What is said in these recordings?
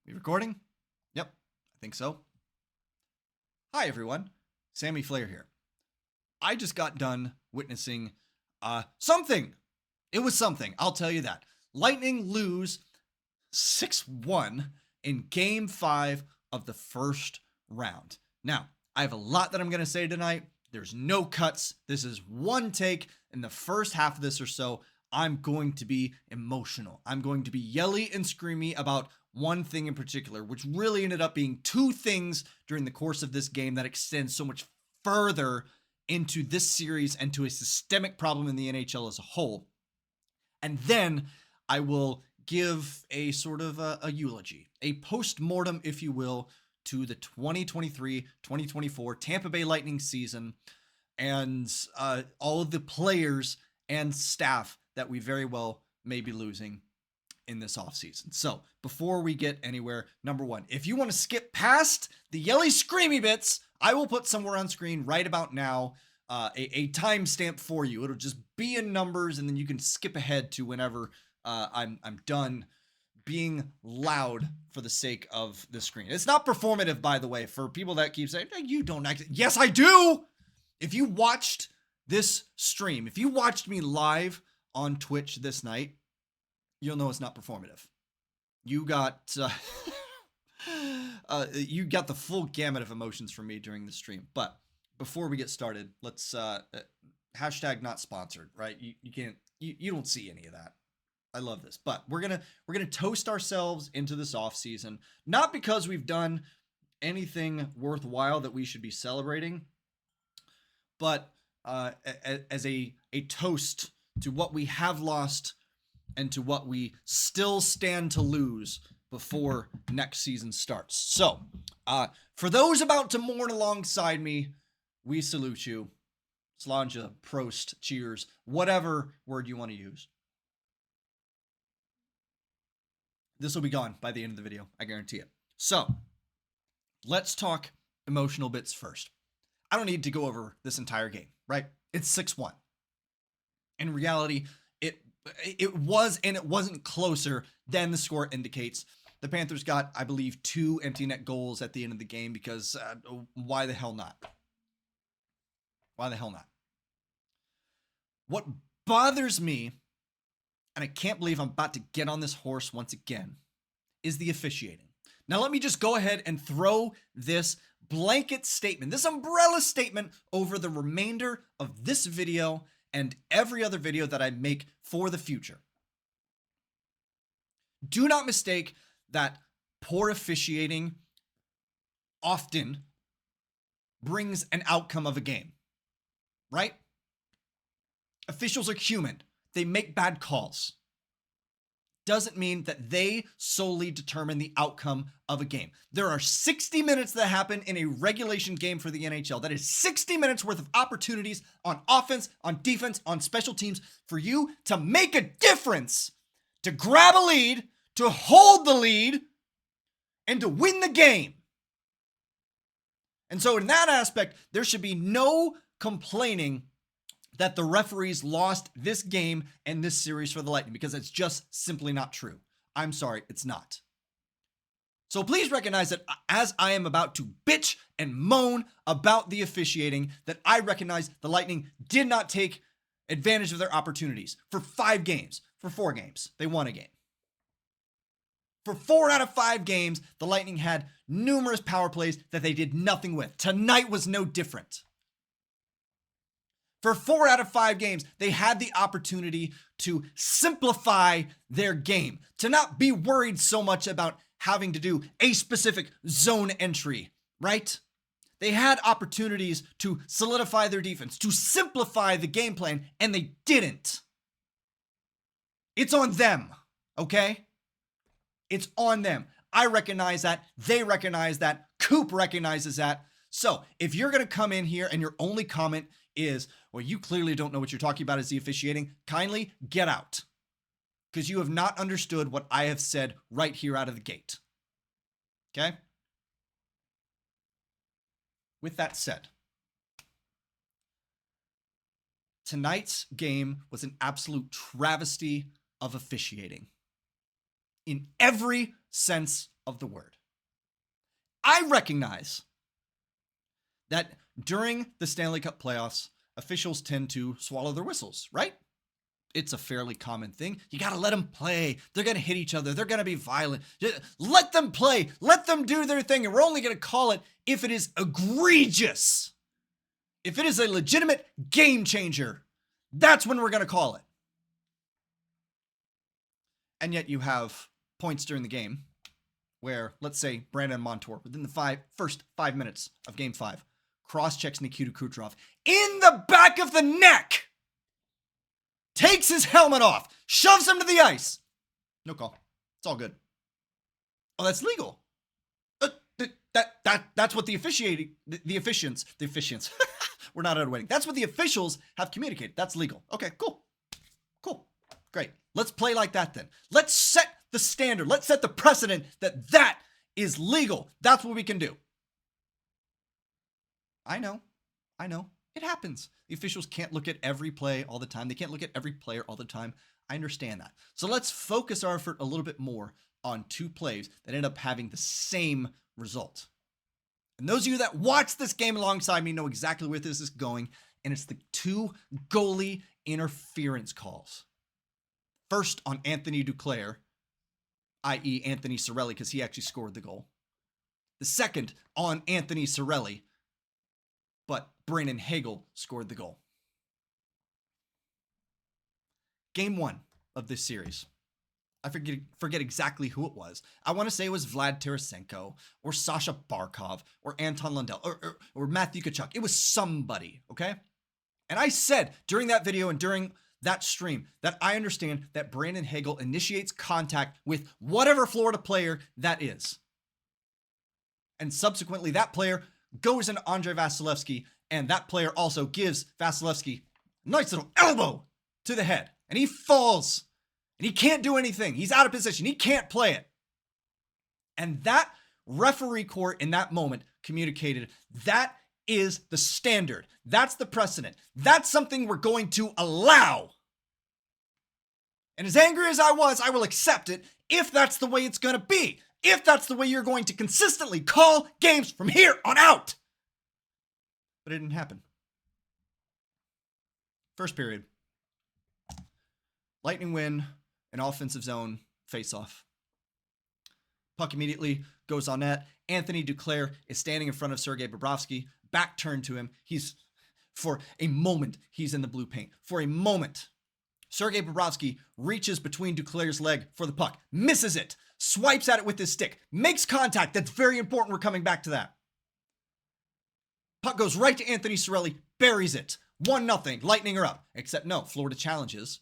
We recording? Yep, I think so. Hi everyone, Sammy Flair here. I just got done witnessing something. It was something, I'll tell you that. Lightning lose 6-1 in Game 5 of the first round. Now, I have a lot that I'm going to say tonight. There's no cuts. This is one take. In the first half of this or so, I'm going to be emotional. I'm going to be yelly and screamy about one thing in particular, which really ended up being two things during the course of this game that extends so much further into this series and to a systemic problem in the NHL as a whole. And then I will give a sort of a eulogy, a post-mortem, if you will, to the 2023-2024 Tampa Bay Lightning season and all of the players and staff that we very well may be losing in this offseason. So before we get anywhere, number one, if you want to skip past the yelly screamy bits, I will put somewhere on screen right about now a timestamp for you. It'll just be in numbers, and then you can skip ahead to whenever I'm done being loud for the sake of the screen. It's not performative, by the way, for people that keep saying, hey, you don't act. Yes, I do. If you watched this stream, if you watched me live on Twitch this night, you'll know it's not performative. You got you got the full gamut of emotions from me during the stream. But before we get started, let's hashtag not sponsored, right? You can't you don't see any of that. I love this, but we're gonna toast ourselves into this off season, not because we've done anything worthwhile that we should be celebrating, but as a toast to what we have lost and to what we still stand to lose before next season starts. So, for those about to mourn alongside me, we salute you. Slanja, Prost, cheers, whatever word you want to use. This will be gone by the end of the video, I guarantee it. So, let's talk emotional bits first. I don't need to go over this entire game, right? It's 6-1. In reality, it was, and it wasn't closer than the score indicates. The Panthers got, I believe, 2 empty net goals at the end of the game because why the hell not? Why the hell not? What bothers me, and I can't believe I'm about to get on this horse once again, is the officiating. Now let me just go ahead and throw this blanket statement, this umbrella statement over the remainder of this video and every other video that I make for the future. Do not mistake that poor officiating often brings an outcome of a game, right? Officials are human. They make bad calls. Doesn't mean that they solely determine the outcome of a game. There are 60 minutes that happen in a regulation game for the NHL. That is 60 minutes worth of opportunities on offense, on defense, on special teams for you to make a difference, to grab a lead, to hold the lead, and to win the game. And so in that aspect, there should be no complaining that the referees lost this game and this series for the Lightning, because it's just simply not true. I'm sorry, it's not. So please recognize that as I am about to bitch and moan about the officiating, that I recognize the Lightning did not take advantage of their opportunities for 5 games. For 4 games, they won a game. For 4 out of 5 games, the Lightning had numerous power plays that they did nothing with. Tonight was no different. For 4 out of 5 games, they had the opportunity to simplify their game, to not be worried so much about having to do a specific zone entry, right? They had opportunities to solidify their defense, to simplify the game plan, and they didn't. It's on them, okay? It's on them. I recognize that. They recognize that. Coop recognizes that. So if you're going to come in here and your only comment is, well, you clearly don't know what you're talking about as the officiating, kindly get out. Because you have not understood what I have said right here out of the gate. Okay? With that said, tonight's game was an absolute travesty of officiating. In every sense of the word. I recognize that during the Stanley Cup playoffs, officials tend to swallow their whistles, right? It's a fairly common thing. You got to let them play. They're going to hit each other. They're going to be violent. Let them play. Let them do their thing. And we're only going to call it if it is egregious. If it is a legitimate game changer, that's when we're going to call it. And yet you have points during the game where, let's say, Brandon Montour, within the first 5 minutes of Game 5, cross-checks Nikita Kucherov in the back of the neck, takes his helmet off, shoves him to the ice. No call. It's all good. Oh, that's legal. That's what the officiants, we're not out of waiting. That's what the officials have communicated. That's legal. Okay, cool. Great. Let's play like that then. Let's set the standard. Let's set the precedent that is legal. That's what we can do. I know. It happens. The officials can't look at every play all the time. They can't look at every player all the time. I understand that. So let's focus our effort a little bit more on two plays that end up having the same result. And those of you that watch this game alongside me know exactly where this is going, and it's the two goalie interference calls. First on Anthony Duclair, i.e. Anthony Cirelli, because he actually scored the goal. The second on Anthony Cirelli, but Brandon Hagel scored the goal. Game 1 of this series. I forget exactly who it was. I want to say it was Vlad Tarasenko or Sasha Barkov or Anton Lundell or Matthew Tkachuk. It was somebody, okay? And I said during that video and during that stream that I understand that Brandon Hagel initiates contact with whatever Florida player that is. And subsequently, that player goes into Andrei Vasilevsky, and that player also gives Vasilevsky a nice little elbow to the head. And he falls, and he can't do anything. He's out of position. He can't play it. And that referee court in that moment communicated that is the standard. That's the precedent. That's something we're going to allow. And as angry as I was, I will accept it if that's the way it's going to be. If that's the way you're going to consistently call games from here on out. But it didn't happen. First period. Lightning win, an offensive zone face-off. Puck immediately goes on net. Anthony Duclair is standing in front of Sergei Bobrovsky, back turned to him. For a moment, he's in the blue paint. For a moment, Sergei Bobrovsky reaches between Duclair's leg for the puck, misses it, swipes at it with his stick, makes contact. That's very important. We're coming back to that. Puck goes right to Anthony Cirelli, buries it. 1-0, Lightning are up. Except no, Florida challenges.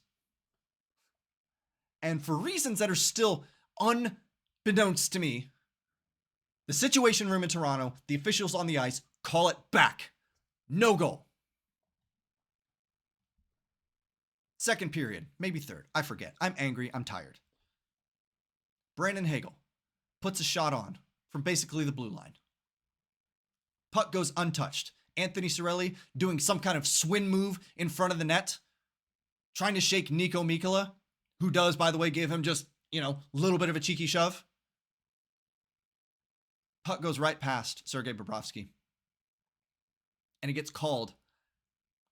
And for reasons that are still unbeknownst to me, the Situation Room in Toronto, the officials on the ice, call it back. No goal. Second period, maybe third. I forget. I'm angry. I'm tired. Brandon Hagel puts a shot on from basically the blue line. Puck goes untouched. Anthony Cirelli doing some kind of swing move in front of the net, trying to shake Nico Mikkola, who does, by the way, give him just, a little bit of a cheeky shove. Puck goes right past Sergei Bobrovsky. And it gets called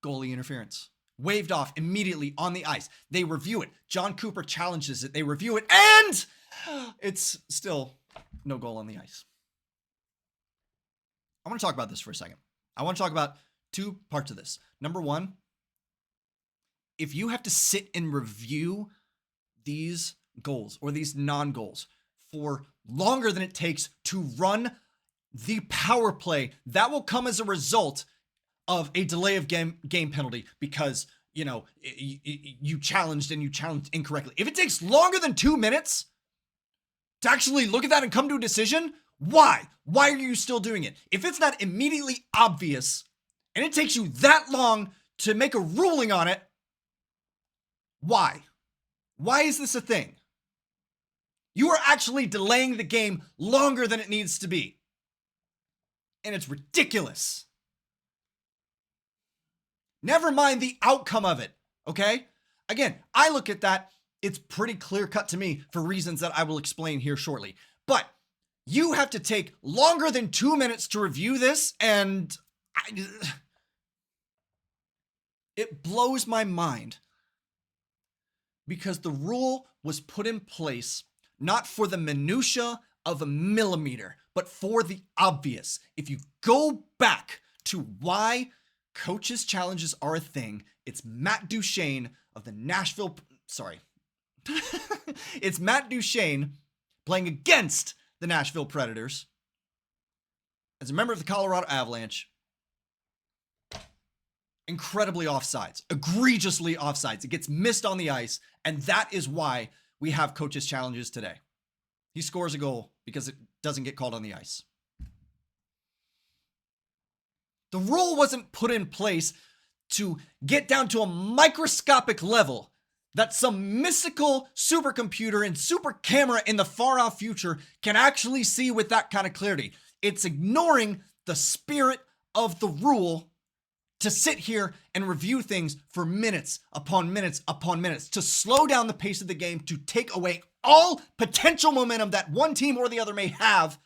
goalie interference. Waved off immediately on the ice. They review it. John Cooper challenges it. They review it. And it's still no goal on the ice. I want to talk about this for a second. I want to talk about two parts of this. Number one, if you have to sit and review these goals or these non-goals for longer than it takes to run the power play, that will come as a result of a delay of game penalty because, you challenged incorrectly. If it takes longer than 2 minutes to actually look at that and come to a decision, why? Why are you still doing it? If it's not immediately obvious and it takes you that long to make a ruling on it, why? Why is this a thing? You are actually delaying the game longer than it needs to be. And it's ridiculous. Never mind the outcome of it, okay? Again, I look at that, it's pretty clear cut to me for reasons that I will explain here shortly. But You have to take longer than 2 minutes to review this, and it blows my mind because the rule was put in place not for the minutia of a millimeter, but for the obvious. If you go back to why coaches' challenges are a thing, it's Matt Duchene of the Nashville, it's Matt Duchene playing against the Nashville Predators as a member of the Colorado Avalanche. Incredibly offsides, egregiously offsides. It gets missed on the ice, and that is why we have coaches' challenges today. He scores a goal because it doesn't get called on the ice. The rule wasn't put in place to get down to a microscopic level that some mystical supercomputer and super camera in the far off future can actually see with that kind of clarity. It's ignoring the spirit of the rule to sit here and review things for minutes upon minutes upon minutes, to slow down the pace of the game, to take away all potential momentum that one team or the other may have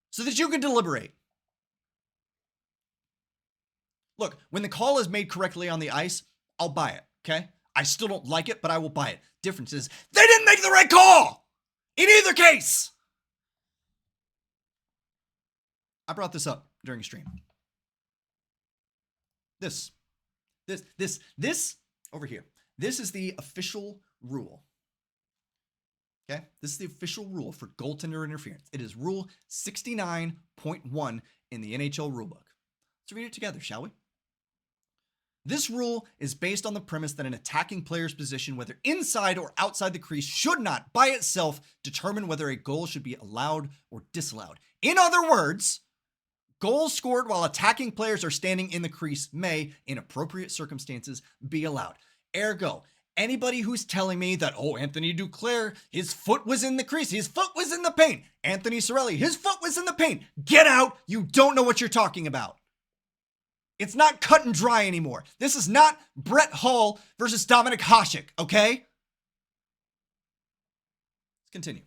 so that you can deliberate. Look, when the call is made correctly on the ice, I'll buy it, okay? I still don't like it, but I will buy it. Difference is, they didn't make the right call in either case. I brought this up during a stream. This over here. This is the official rule. Okay? This is the official rule for goaltender interference. It is Rule 69.1 in the NHL rulebook. Let's read it together, shall we? This rule is based on the premise that an attacking player's position, whether inside or outside the crease, should not, by itself, determine whether a goal should be allowed or disallowed. In other words, goals scored while attacking players are standing in the crease may, in appropriate circumstances, be allowed. Ergo, anybody who's telling me that, oh, Anthony Duclair, his foot was in the crease, his foot was in the paint. Anthony Cirelli, his foot was in the paint. Get out. You don't know what you're talking about. It's not cut and dry anymore. This is not Brett Hull versus Dominic Hasek, okay? Let's continue.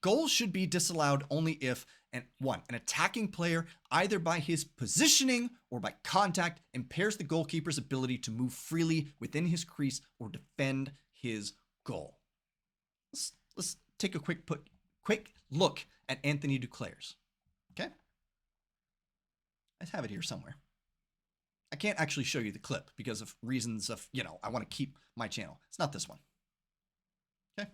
Goals should be disallowed only if, an attacking player, either by his positioning or by contact, impairs the goalkeeper's ability to move freely within his crease or defend his goal. Let's take a quick look at Anthony Duclair's, okay? I have it here somewhere. I can't actually show you the clip because of reasons of, I want to keep my channel. It's not this one. Okay.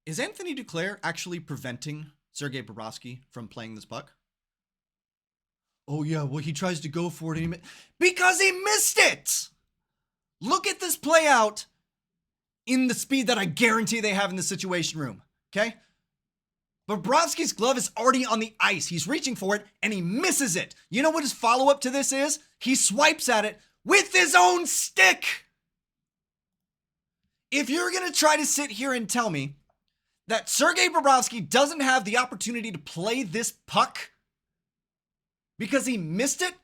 Is Anthony Duclair actually preventing Sergei Bobrovsky from playing this puck? Oh yeah, well he tries to go for it because he missed it. Look at this play out in the speed that I guarantee they have in the Situation Room, okay? Bobrovsky's glove is already on the ice. He's reaching for it, and he misses it. You know what his follow-up to this is? He swipes at it with his own stick. If you're going to try to sit here and tell me that Sergei Bobrovsky doesn't have the opportunity to play this puck because he missed it,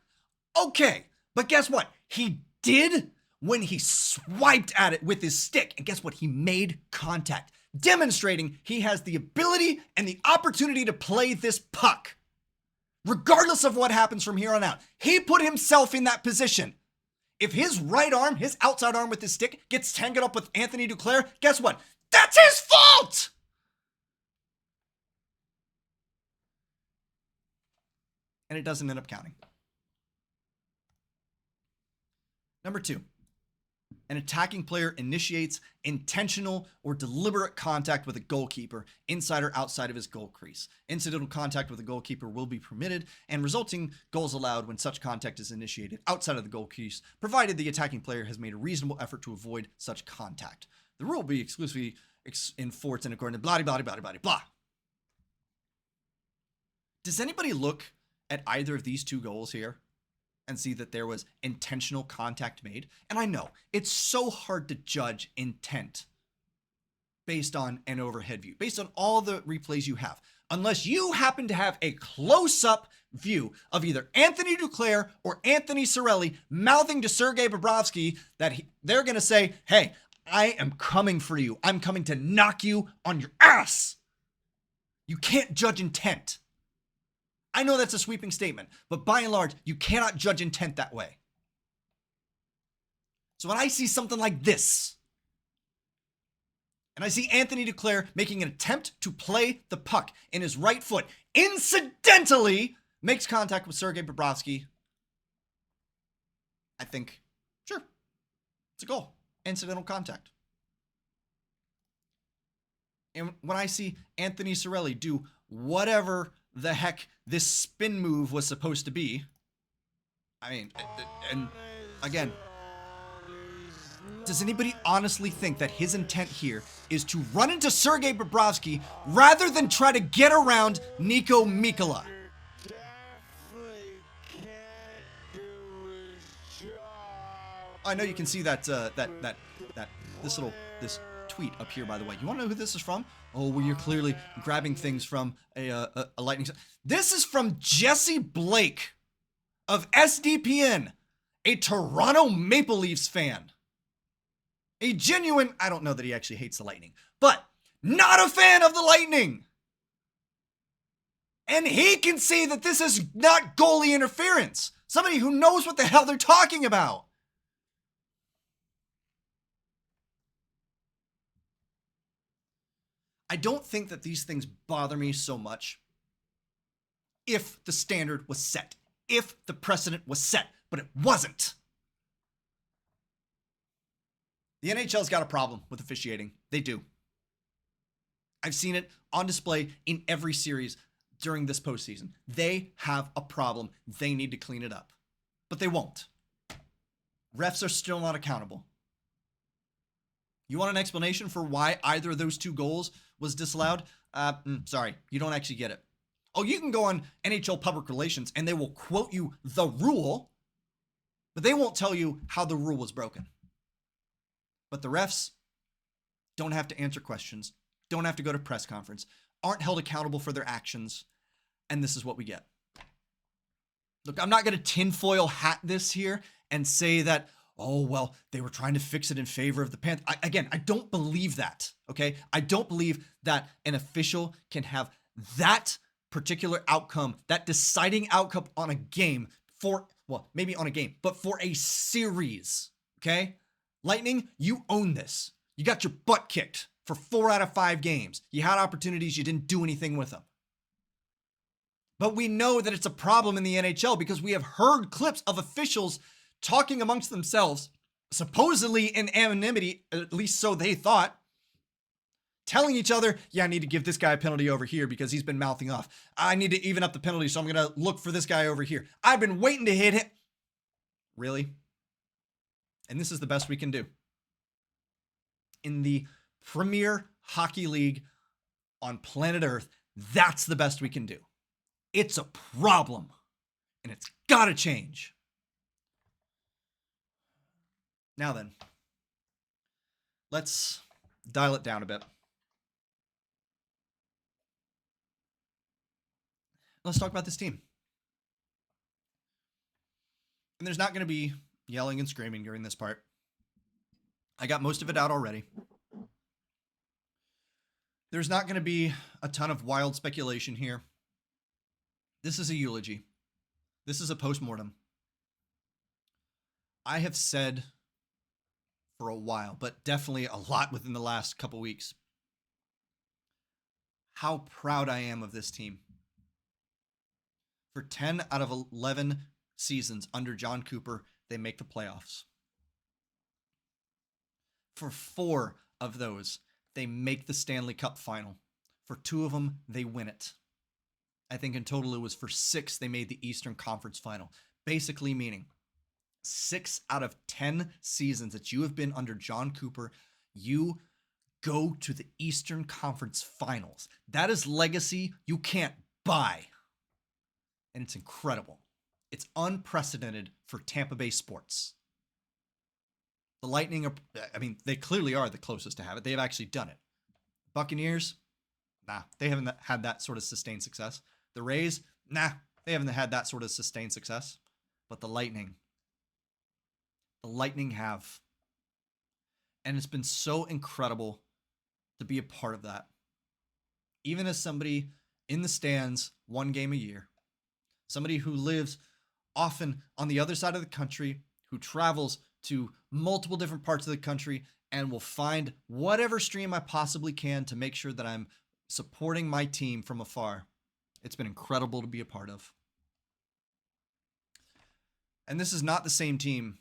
okay. But guess what? He did when he swiped at it with his stick. And guess what? He made contact, demonstrating he has the ability and the opportunity to play this puck. Regardless of what happens from here on out, he put himself in that position. If his right arm, his outside arm with his stick, gets tangled up with Anthony Duclair, guess what? That's his fault! And it doesn't end up counting. Number 2. An attacking player initiates intentional or deliberate contact with a goalkeeper inside or outside of his goal crease. Incidental contact with a goalkeeper will be permitted and resulting goals allowed when such contact is initiated outside of the goal crease, provided the attacking player has made a reasonable effort to avoid such contact. The rule will be exclusively enforced in accordance to blah, blah, blah, blah, blah. Does anybody look at either of these two goals here and see that there was intentional contact made? And I know it's so hard to judge intent based on an overhead view, based on all the replays you have, unless you happen to have a close-up view of either Anthony Duclair or Anthony Cirelli mouthing to Sergei Bobrovsky that they're going to say, hey, I am coming for you. I'm coming to knock you on your ass. You can't judge intent. I know that's a sweeping statement, but by and large, you cannot judge intent that way. So when I see something like this, and I see Anthony Duclair making an attempt to play the puck in his right foot, incidentally makes contact with Sergei Bobrovsky, I think, sure, it's a goal. Incidental contact. And when I see Anthony Cirelli do whatever the heck this spin move was supposed to be, I mean, and again, does anybody honestly think that his intent here is to run into Sergei Bobrovsky rather than try to get around Nico Mikkola? I know you can see that this tweet up here, by the way. You want to know who this is from? Oh, well, you're clearly grabbing things from a lightning. This is from Jesse Blake of SDPN, a Toronto Maple Leafs fan. A genuine, I don't know that he actually hates the Lightning, but not a fan of the Lightning. And he can see that this is not goalie interference. Somebody who knows what the hell they're talking about. I don't think that these things bother me so much if the standard was set, if the precedent was set, but it wasn't. The NHL's got a problem with officiating. They do. I've seen it on display in every series during this postseason. They have a problem. They need to clean it up, but they won't. Refs are still not accountable. You want an explanation for why either of those two goals was disallowed? Sorry, you don't actually get it. Oh, you can go on NHL Public Relations and they will quote you the rule, but they won't tell you how the rule was broken. But the refs don't have to answer questions, don't have to go to press conference, aren't held accountable for their actions, and this is what we get. Look, I'm not going to tinfoil hat this here and say that, oh, well, they were trying to fix it in favor of the Panthers. I don't believe that, okay? I don't believe that an official can have that particular outcome, that deciding outcome on a game for, well, maybe on a game, but for a series, okay? Lightning, you own this. You got your butt kicked for 4 out of 5 games. You had opportunities, you didn't do anything with them. But we know that it's a problem in the NHL because we have heard clips of officials talking amongst themselves, supposedly in anonymity, at least so they thought, telling each other, yeah, I need to give this guy a penalty over here because he's been mouthing off. I need to even up the penalty, so I'm going to look for this guy over here. I've been waiting to hit him. Really? And this is the best we can do. In the Premier Hockey League on planet Earth, that's the best we can do. It's a problem, and it's got to change. Now then, let's dial it down a bit. Let's talk about this team. And there's not going to be yelling and screaming during this part. I got most of it out already. There's not going to be a ton of wild speculation here. This is a eulogy. This is a post-mortem. I have said for a while, but definitely a lot within the last couple weeks, how proud I am of this team. For 10 out of 11 seasons under John Cooper, they make the playoffs. For 4 of those, they make the Stanley Cup final. For 2 of them, they win it. I think in total it was for 6 they made the Eastern Conference final. Basically meaning 6 out of 10 seasons that you have been under John Cooper, you go to the Eastern Conference finals. That is legacy you can't buy. And it's incredible. It's unprecedented for Tampa Bay sports. The Lightning are, they clearly are the closest to have it. They've actually done it. Buccaneers, nah, they haven't had that sort of sustained success. The Rays, nah, they haven't had that sort of sustained success. But the Lightning have. And it's been so incredible to be a part of that. Even as somebody in the stands 1 game a year, somebody who lives often on the other side of the country, who travels to multiple different parts of the country and will find whatever stream I possibly can to make sure that I'm supporting my team from afar. It's been incredible to be a part of. And this is not the same team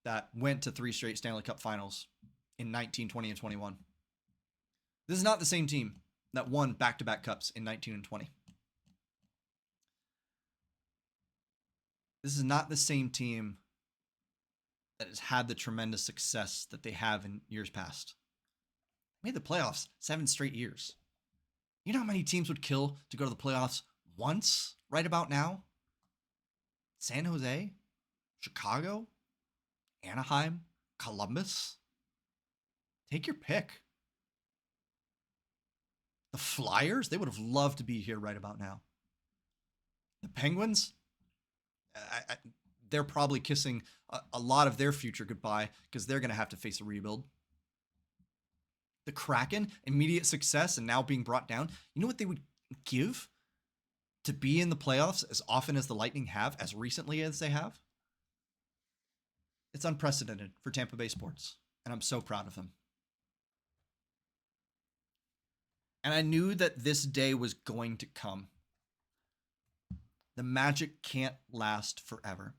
that went to 3 straight Stanley Cup finals in 19, 20, and 21. This is not the same team that won back-to-back cups in 19 and 20. This is not the same team that has had the tremendous success that they have in years past. Made the playoffs 7 straight years. You know how many teams would kill to go to the playoffs once right about now? San Jose, Chicago, Anaheim, Columbus. Take your pick. The Flyers, they would have loved to be here right about now. The Penguins, they're probably kissing a lot of their future goodbye because they're going to have to face a rebuild. The Kraken, immediate success and now being brought down. You know what they would give to be in the playoffs as often as the Lightning have, as recently as they have? It's unprecedented for Tampa Bay sports, and I'm so proud of them. And I knew that this day was going to come. The magic can't last forever.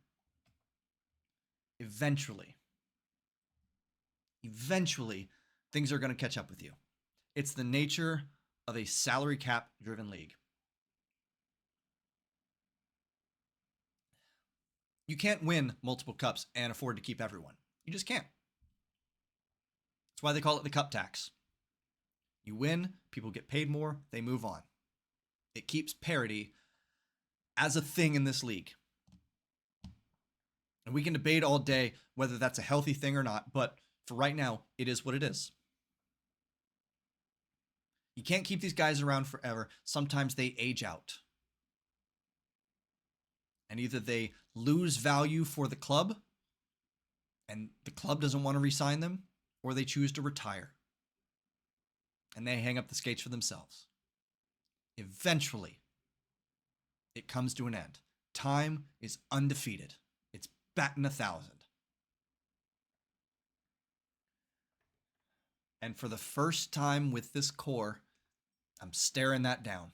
Eventually, things are going to catch up with you. It's the nature of a salary cap driven league. You can't win multiple cups and afford to keep everyone. You just can't. That's why they call it the cup tax. You win, people get paid more, they move on. It keeps parity as a thing in this league. And we can debate all day whether that's a healthy thing or not, but for right now, it is what it is. You can't keep these guys around forever. Sometimes they age out. And either they lose value for the club, and the club doesn't want to re-sign them, or they choose to retire. And they hang up the skates for themselves. Eventually, it comes to an end. Time is undefeated. It's batting 1,000. And for the first time with this core, I'm staring that down.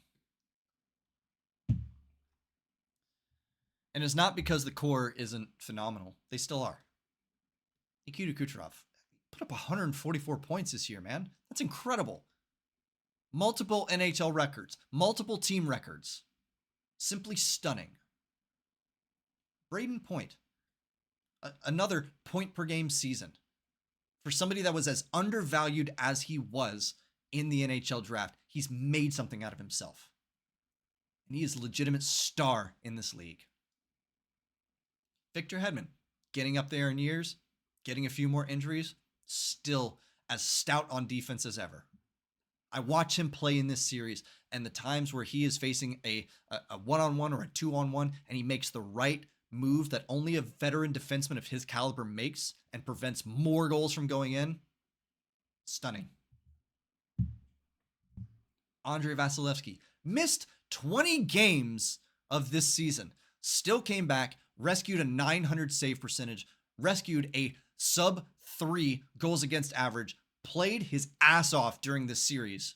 And it's not because the core isn't phenomenal. They still are. Nikita Kucherov put up 144 points this year, man. That's incredible. Multiple NHL records, multiple team records. Simply stunning. Braden Point, another point per game season. For somebody that was as undervalued as he was in the NHL draft, he's made something out of himself. And he is a legitimate star in this league. Victor Hedman, getting up there in years, getting a few more injuries, still as stout on defense as ever. I watch him play in this series, and the times where he is facing a one-on-one or a two-on-one, and he makes the right move that only a veteran defenseman of his caliber makes and prevents more goals from going in. Stunning. Andrei Vasilevsky missed 20 games of this season. Still came back, rescued a 900 save percentage, rescued a sub-3 goals against average, played his ass off during this series.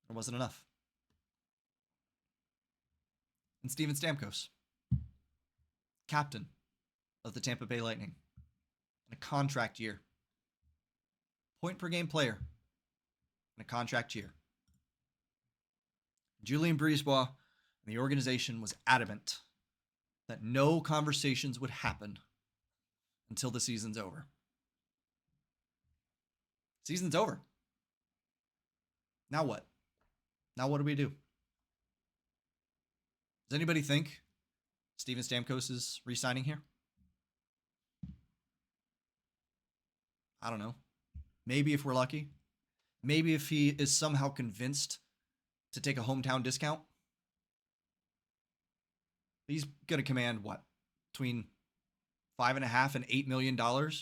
It wasn't enough. And Steven Stamkos, captain of the Tampa Bay Lightning, in a contract year. Point per game player in a contract year. Julien Brisebois and the organization was adamant that no conversations would happen until the season's over. Season's over. Now what? Now what do we do? Does anybody think Steven Stamkos is re-signing here? I don't know. Maybe if we're lucky. Maybe if he is somehow convinced to take a hometown discount. He's going to command what? Between $5.5 and $8 million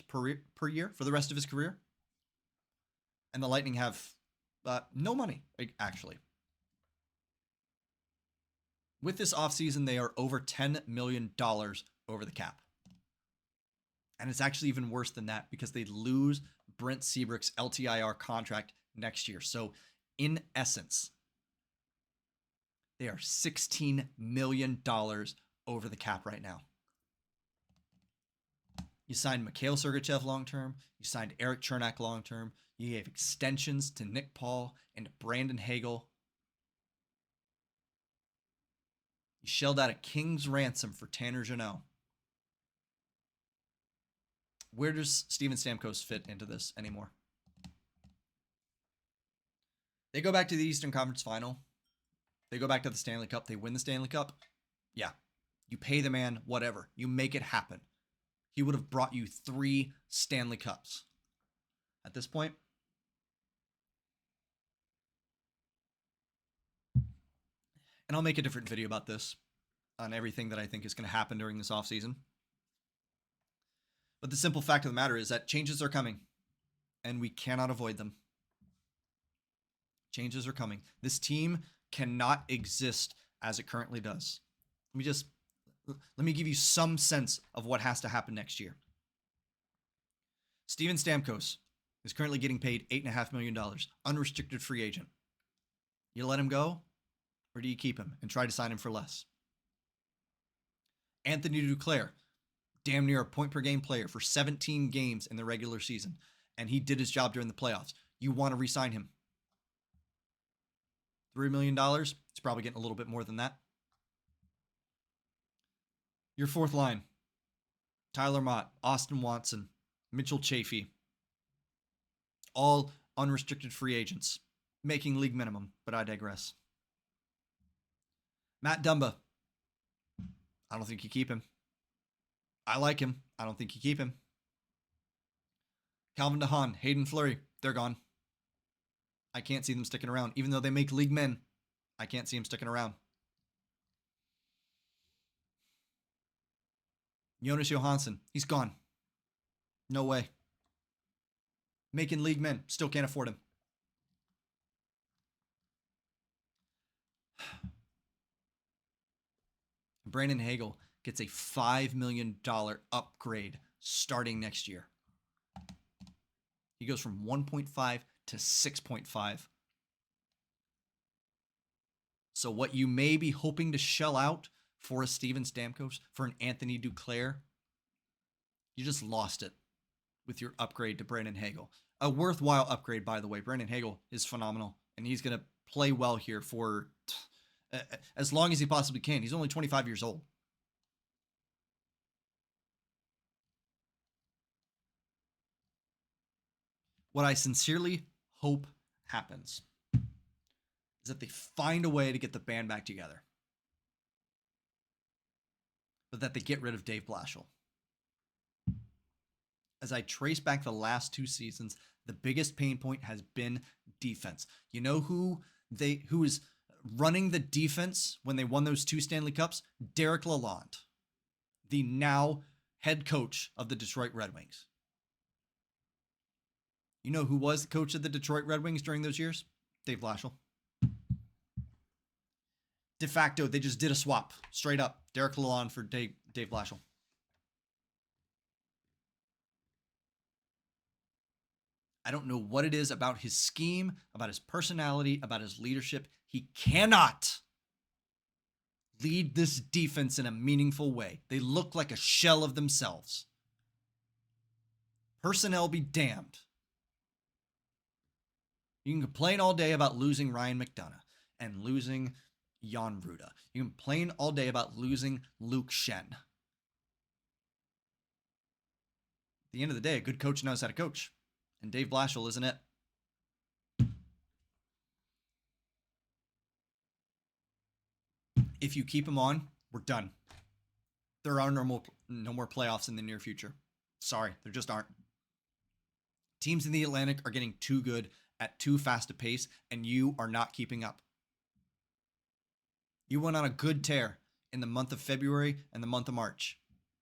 per year for the rest of his career. And the Lightning have no money, actually. With this offseason, they are over $10 million over the cap. And it's actually even worse than that because they lose Brent Seabrook's LTIR contract next year. So, in essence, they are $16 million over the cap right now. You signed Mikhail Sergachev long-term. You signed Eric Chernak long-term. You gave extensions to Nick Paul and to Brandon Hagel. You shelled out a king's ransom for Tanner Jeannot. Where does Steven Stamkos fit into this anymore? They go back to the Eastern Conference Final. They go back to the Stanley Cup. They win the Stanley Cup. Yeah. You pay the man whatever. You make it happen. He would have brought you 3 Stanley Cups. At this point, and I'll make a different video about this on everything that I think is going to happen during this offseason. But the simple fact of the matter is that changes are coming, and we cannot avoid them. Changes are coming. This team cannot exist as it currently does. Let me give you some sense of what has to happen next year. Steven Stamkos is currently getting paid $8.5 million, unrestricted free agent. You let him go, or do you keep him and try to sign him for less? Anthony Duclair, damn near a point-per-game player for 17 games in the regular season, and he did his job during the playoffs. You want to re-sign him. $3 million? It's probably getting a little bit more than that. Your fourth line, Tyler Mott, Austin Watson, Mitchell Chaffee, all unrestricted free agents, making league minimum, but I digress. Matt Dumba, I don't think you keep him. I like him. I don't think you keep him. Calvin DeHaan, Hayden Fleury, they're gone. I can't see them sticking around. Even though they make league men, I can't see them sticking around. Jonas Johansson, he's gone. No way. Making league men, still can't afford him. Brandon Hagel gets a $5 million upgrade starting next year. He goes from 1.5 to 6.5. So what you may be hoping to shell out for a Steven Stamkos, for an Anthony Duclair, you just lost it with your upgrade to Brandon Hagel. A worthwhile upgrade, by the way. Brandon Hagel is phenomenal, and he's going to play well here for as long as he possibly can. He's only 25 years old. What I sincerely hope happens is that they find a way to get the band back together, but that they get rid of Dave Blashill. As I trace back the last 2 seasons, the biggest pain point has been defense. You know who is running the defense when they won those 2 Stanley Cups? Derek Lalonde, the now head coach of the Detroit Red Wings. You know who was the coach of the Detroit Red Wings during those years? Dave Blashill. De facto, they just did a swap. Straight up. Derek Lalonde for Dave Blashill. I don't know what it is about his scheme, about his personality, about his leadership. He cannot lead this defense in a meaningful way. They look like a shell of themselves. Personnel be damned. You can complain all day about losing Ryan McDonough and losing Jan Ruda. You can complain all day about losing Luke Shen. At the end of the day, a good coach knows how to coach. And Dave Blashill isn't it. If you keep him on, we're done. There are no more playoffs in the near future. Sorry, there just aren't. Teams in the Atlantic are getting too good at too fast a pace, and you are not keeping up. You went on a good tear in the month of February and the month of March.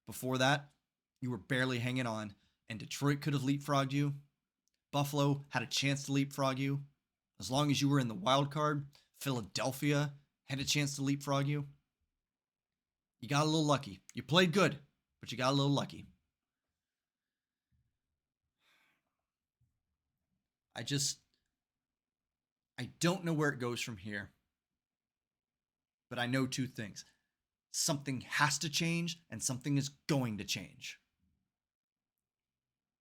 Before that, You were barely hanging on, and Detroit could have leapfrogged you. Buffalo had a chance to leapfrog you. As long as you were in the wild card, Philadelphia had a chance to leapfrog you. You got a little lucky. You played good, but you got a little lucky. I don't know where it goes from here, but I know two things. Something has to change, and something is going to change.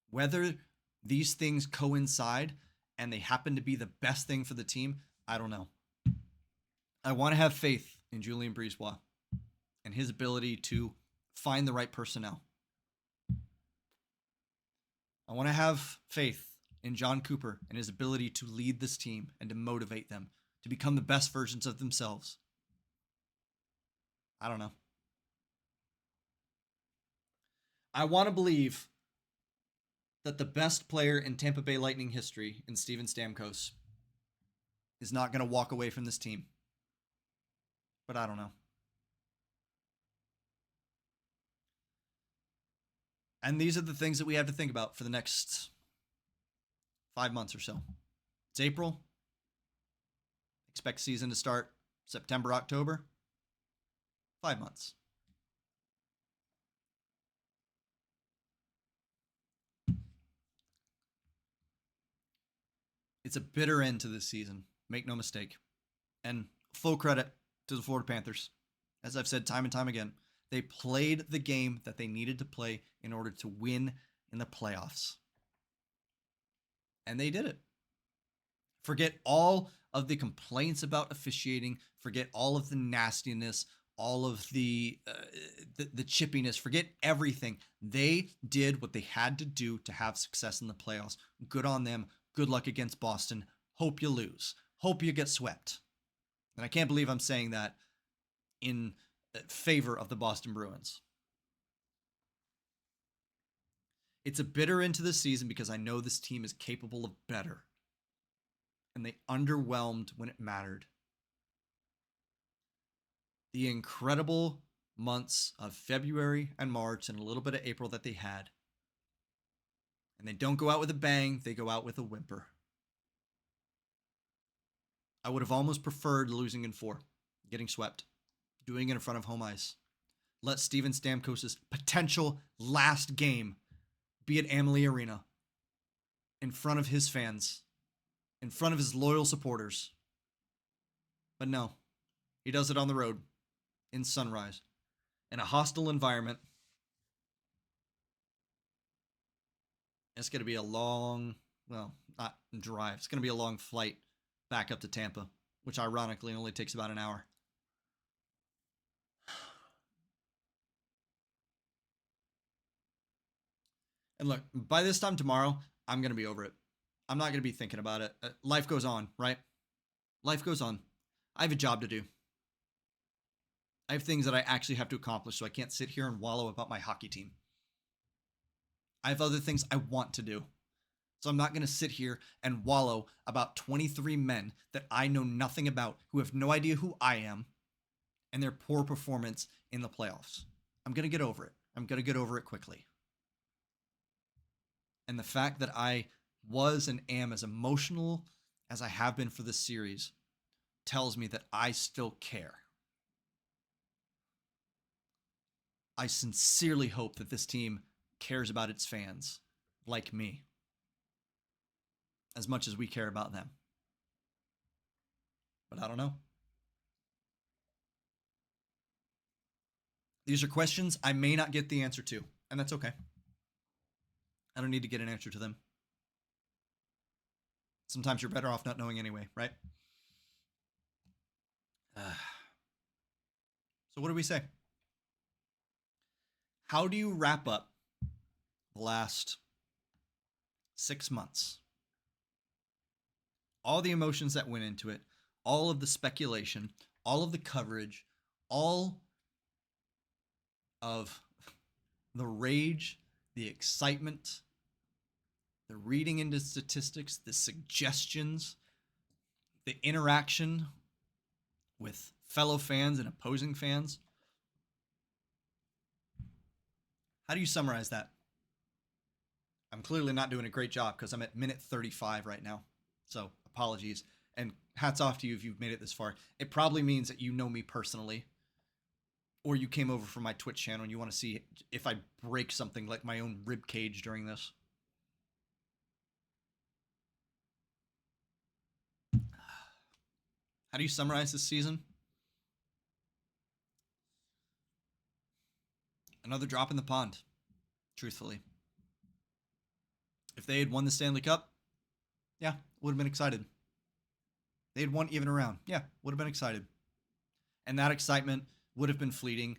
Whether these things coincide and they happen to be the best thing for the team, I don't know. I want to have faith in Julien Brisebois and his ability to find the right personnel. I want to have faith in John Cooper and his ability to lead this team and to motivate them to become the best versions of themselves. I don't know. I want to believe that the best player in Tampa Bay Lightning history, in Steven Stamkos, is not going to walk away from this team. But I don't know. And these are the things that we have to think about for the next 5 months or so. It's April. Expect season to start September, October. 5 months. It's a bitter end to this season. Make no mistake. And full credit to the Florida Panthers. As I've said time and time again, they played the game that they needed to play in order to win in the playoffs. And they did it. Forget all of the complaints about officiating. Forget all of the nastiness, all of the chippiness. Forget everything. They did what they had to do to have success in the playoffs. Good on them. Good luck against Boston. Hope you lose. Hope you get swept. And I can't believe I'm saying that in favor of the Boston Bruins. It's a bitter end to the season because I know this team is capable of better. And they underwhelmed when it mattered. The incredible months of February and March and a little bit of April that they had. And they don't go out with a bang, they go out with a whimper. I would have almost preferred losing in 4, getting swept, doing it in front of home ice. Let Steven Stamkos' potential last game be at Amalie Arena, in front of his fans, in front of his loyal supporters. But no, he does it on the road, in Sunrise, in a hostile environment. It's going to be a long, well, not drive. It's going to be a long flight back up to Tampa, which ironically only takes about an hour. And look, by this time tomorrow, I'm going to be over it. I'm not going to be thinking about it. Life goes on, right? Life goes on. I have a job to do. I have things that I actually have to accomplish, so I can't sit here and wallow about my hockey team. I have other things I want to do. So I'm not going to sit here and wallow about 23 men that I know nothing about, who have no idea who I am, and their poor performance in the playoffs. I'm going to get over it. I'm going to get over it quickly. And the fact that I was and am as emotional as I have been for this series tells me that I still care. I sincerely hope that this team cares about its fans like me as much as we care about them. But I don't know. These are questions I may not get the answer to, and that's okay. I don't need to get an answer to them. Sometimes you're better off not knowing anyway, right? So what do we say? How do you wrap up the last 6 months? All the emotions that went into it, all of the speculation, all of the coverage, all of the rage, the excitement, the reading into statistics, the suggestions, the interaction with fellow fans and opposing fans. How do you summarize that? I'm clearly not doing a great job because I'm at minute 35 right now. So apologies. And hats off to you if you've made it this far. It probably means that you know me personally, or you came over from my Twitch channel and you want to see if I break something like my own rib cage during this. How do you summarize this season? Another drop in the pond, truthfully. If they had won the Stanley Cup, yeah, would have been excited. They had won even around, yeah, would have been excited. And that excitement would have been fleeting,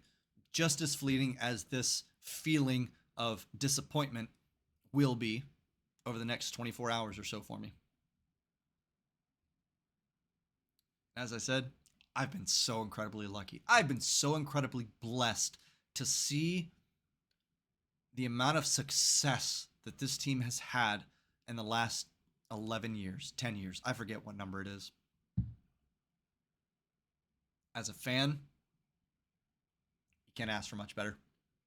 just as fleeting as this feeling of disappointment will be over the next 24 hours or so for me. As I said, I've been so incredibly lucky. I've been so incredibly blessed to see the amount of success that this team has had in the last 11 years, 10 years. I forget what number it is. As a fan, you can't ask for much better.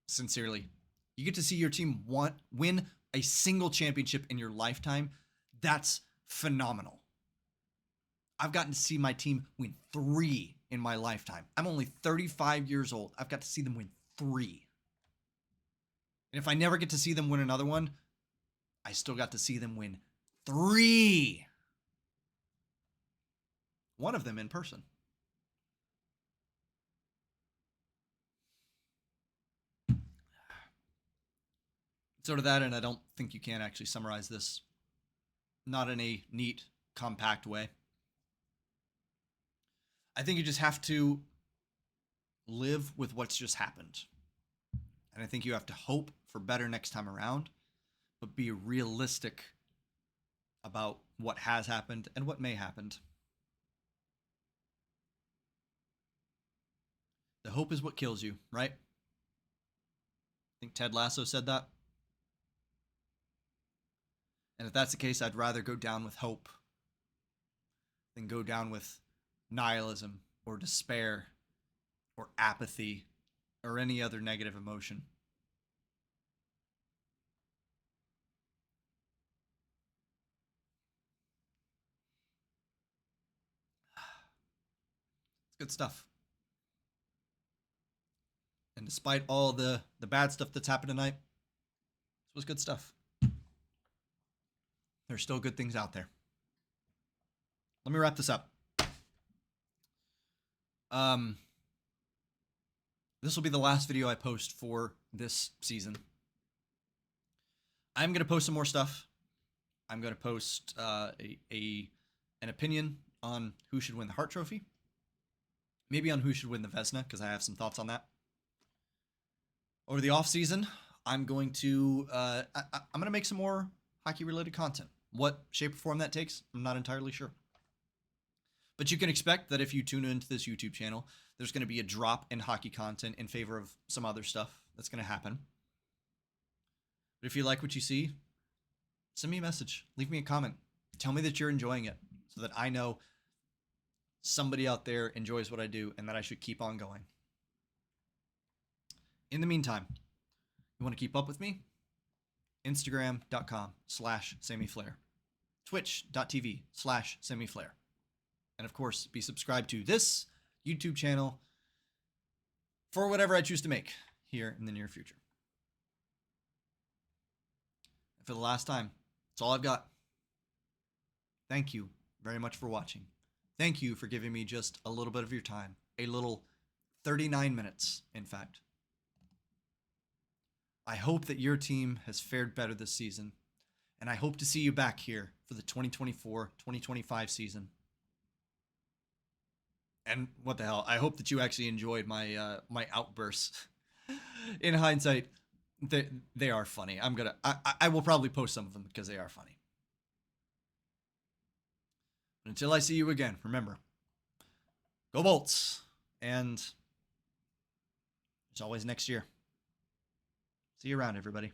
Sincerely. You get to see your team win a single championship in your lifetime. That's phenomenal. I've gotten to see my team win 3 in my lifetime. I'm only 35 years old. I've got to see them win 3. And if I never get to see them win another one, I still got to see them win 3. One of them in person. Sort of that, and I don't think you can actually summarize this. Not in a neat, compact way. I think you just have to live with what's just happened. And I think you have to hope for better next time around, but be realistic about what has happened and what may happen. The hope is what kills you, right? I think Ted Lasso said that. And if that's the case, I'd rather go down with hope than go down with nihilism or despair or apathy or any other negative emotion. It's good stuff. And despite all the bad stuff that's happened tonight, this was good stuff. There's still good things out there. Let me wrap this up. This will be the last video I post for this season. I'm going to post some more stuff. I'm going to post an opinion on who should win the Hart Trophy. Maybe on who should win the Vezina, because I have some thoughts on that. Over the off season, I'm going to I'm going to make some more hockey related content. What shape or form that takes, I'm not entirely sure. But you can expect that if you tune into this YouTube channel, there's going to be a drop in hockey content in favor of some other stuff that's going to happen. But if you like what you see, send me a message. Leave me a comment. Tell me that you're enjoying it so that I know somebody out there enjoys what I do and that I should keep on going. In the meantime, you want to keep up with me? Instagram.com/SammyFlair. Twitch.tv/SammyFlair. And of course, be subscribed to this YouTube channel for whatever I choose to make here in the near future. And for the last time, that's all I've got. Thank you very much for watching. Thank you for giving me just a little bit of your time. A little 39 minutes, in fact. I hope that your team has fared better this season, and I hope to see you back here for the 2024-2025 season. And what the hell, I hope that you actually enjoyed my my outbursts. In hindsight, they are funny. I will probably post some of them because they are funny. But until I see you again, remember, go Bolts, and as always next year. See you around, everybody.